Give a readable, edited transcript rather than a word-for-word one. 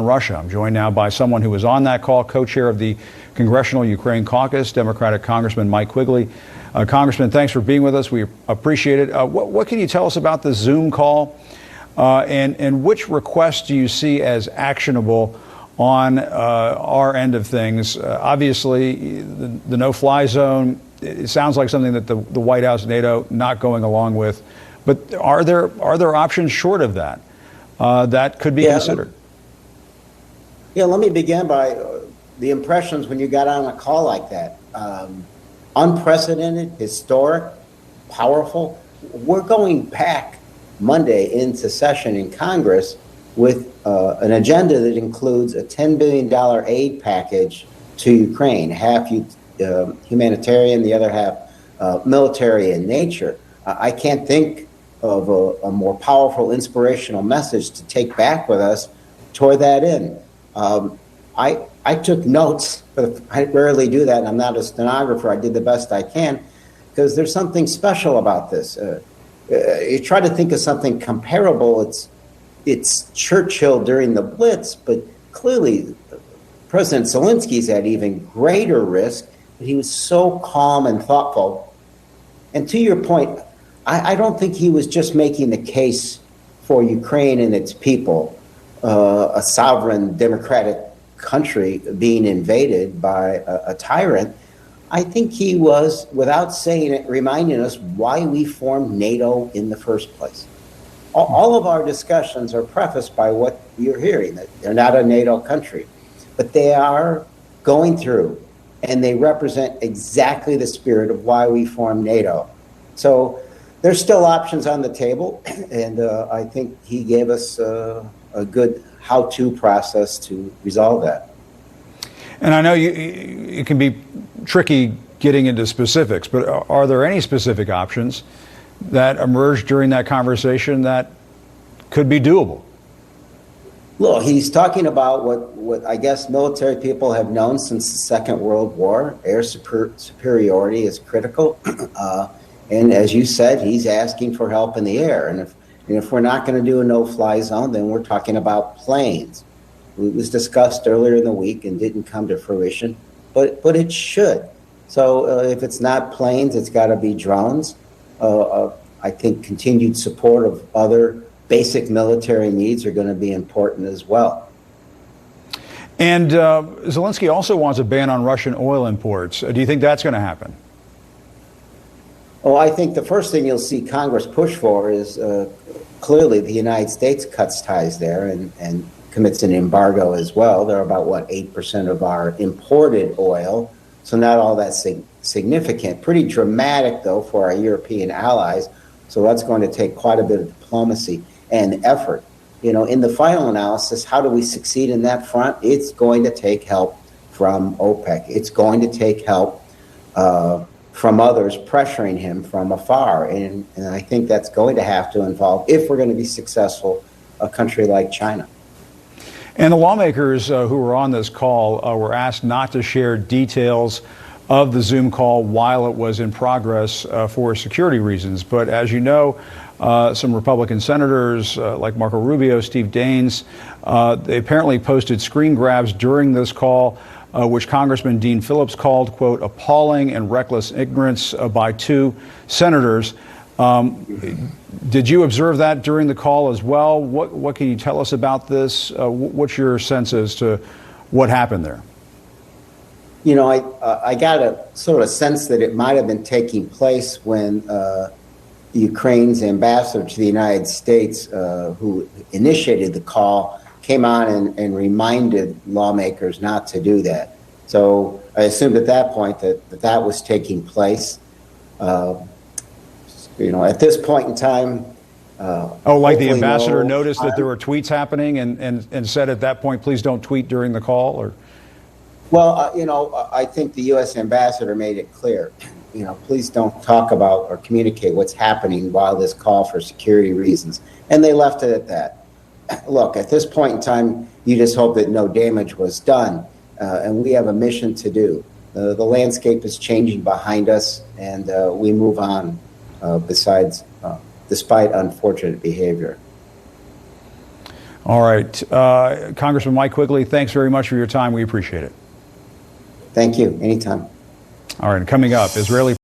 Russia. I'm joined now by someone who was on that call, co-chair of the Congressional Ukraine Caucus, Democratic Congressman Mike QUigley. Congressman, thanks for being with us. We appreciate it. What can you tell us about the Zoom call, and which requests do you see as actionable on our end of things? Obviously, the no-fly zone, it sounds like something that the White House, NATO, not going along with. But are there options short of that that could be considered? Yeah, let me begin by the impressions when you got on a call like that. Unprecedented, historic, powerful. We're going back Monday into session in Congress with an agenda that includes a $10 billion aid package to Ukraine, half humanitarian, the other half military in nature. I can't think of a more powerful, inspirational message to take back with us toward that end. I took notes, but I rarely do that, and I'm not a stenographer. I did the best I can, because there's something special about this. You try to think of something comparable. It's Churchill during the Blitz, but clearly President Zelensky's at even greater risk. He was so calm and thoughtful. And to your point, I don't think he was just making the case for Ukraine and its people, a sovereign democratic country being invaded by a tyrant. I think he was, without saying it, reminding us why we formed NATO in the first place. All of our discussions are prefaced by what you're hearing, that they're not a NATO country, but they are going through, and they represent exactly the spirit of why we formed NATO. So there's still options on the table, and I think he gave us a good how-to process to resolve that. And I know it can be tricky getting into specifics, but are there any specific options that emerged during that conversation that could be doable? Look, he's talking about what I guess military people have known since the Second World War. Air superiority is critical. And as you said, he's asking for help in the air. And if we're not going to do a no-fly zone, then we're talking about planes. It was discussed earlier in the week and didn't come to fruition, but it should. So if it's not planes, it's got to be drones. I think continued support of other basic military needs are going to be important as well. And Zelenskyy also wants a ban on Russian oil imports. Do you think that's going to happen? Well, I think the first thing you'll see Congress push for is clearly the United States cuts ties there and commits an embargo as well. They're about, 8% of our imported oil, so not all that significant. Pretty dramatic, though, for our European allies, so that's going to take quite a bit of diplomacy and effort. You know, in the final analysis, how do we succeed in that front? It's going to take help from OPEC. It's going to take help from others pressuring him from afar. And I think that's going to have to involve, if we're going to be successful, a country like China. And the lawmakers who were on this call were asked not to share details of the Zoom call while it was in progress for security reasons. But as you know, some Republican senators like Marco Rubio, Steve Daines, they apparently posted screen grabs during this call, which Congressman Dean Phillips called, quote, appalling and reckless ignorance by two senators. Did you observe that during the call as well? What can you tell us about this? What's your sense as to what happened there? You know, I got a sort of sense that it might have been taking place when Ukraine's ambassador to the United States, who initiated the call, came on and reminded lawmakers not to do that. So I assumed at that point that was taking place. You know, at this point in time. Like the ambassador noticed that there were tweets happening and said at that point, please don't tweet during the call? Or? Well, you know, I think the U.S. ambassador made it clear, you know, please don't talk about or communicate what's happening while this call for security reasons. And they left it at that. Look, at this point in time, you just hope that no damage was done. And we have a mission to do. The landscape is changing behind us, and we move on despite unfortunate behavior. All right. Congressman Mike QUigley, thanks very much for your time. We appreciate it. Thank you. Anytime. All right. Coming up, Israeli